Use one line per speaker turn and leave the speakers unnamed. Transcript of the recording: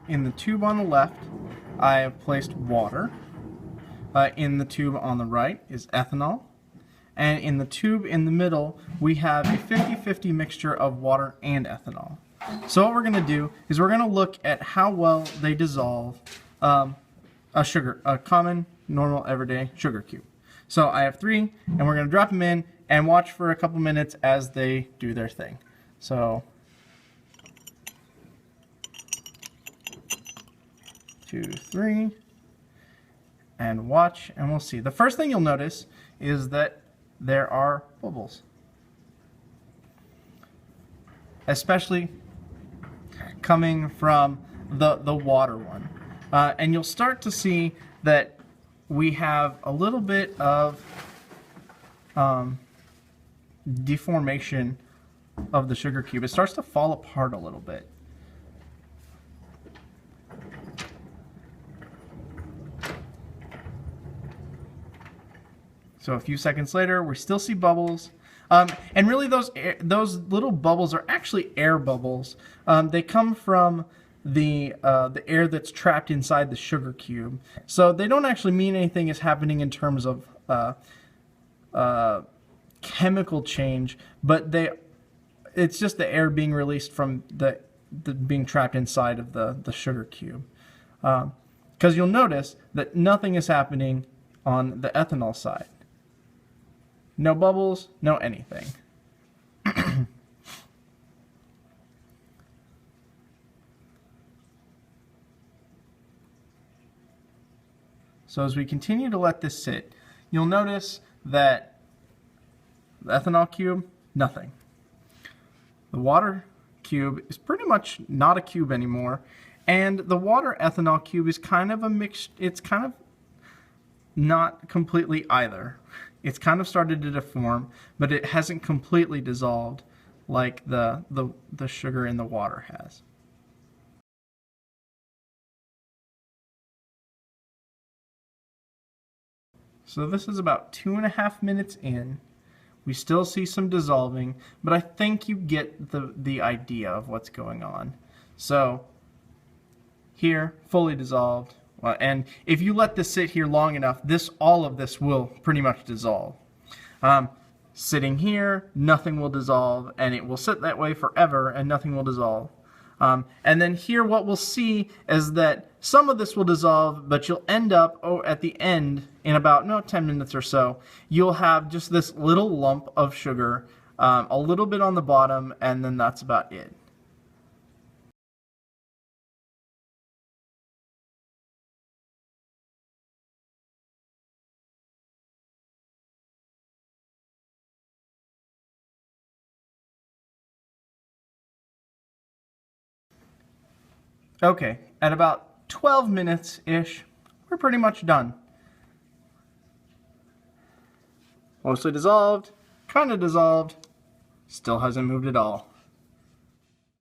in the tube on the left, I have placed water. In the tube on the right is ethanol. And in the tube in the middle, we have a 50-50 mixture of water and ethanol. So what we're going to do is we're going to look at how well they dissolve a common, normal, everyday sugar cube. So I have 3, and we're going to drop them in and watch for a couple minutes as they do their thing. So 2, 3, and watch, and we'll see. The first thing you'll notice is that there are bubbles, especially coming from the water one. And you'll start to see that we have a little bit of deformation of the sugar cube. It starts to fall apart a little bit. So a few seconds later, we still see bubbles. And really those little bubbles are actually air bubbles. They come from the air that's trapped inside the sugar cube. So they don't actually mean anything is happening in terms of chemical change, but it's just the air being released from the being trapped inside of the sugar cube. Because you'll notice that nothing is happening on the ethanol side. No bubbles, no anything. So as we continue to let this sit, you'll notice that the ethanol cube, nothing. The water cube is pretty much not a cube anymore, and the water ethanol cube is kind of a mix. It's kind of not completely either. It's kind of started to deform, but it hasn't completely dissolved like the sugar in the water has. So this is about 2.5 minutes in. We still see some dissolving, but I think you get the idea of what's going on. So here, fully dissolved. And if you let this sit here long enough, all of this will pretty much dissolve. Sitting here, nothing will dissolve, and it will sit that way forever, and nothing will dissolve. And then here, what we'll see is that some of this will dissolve, but you'll end up at the end, in about 10 minutes or so, you'll have just this little lump of sugar, a little bit on the bottom, and then that's about it. Okay, at about 12 minutes-ish, we're pretty much done. Mostly dissolved, kind of dissolved, still hasn't moved at all.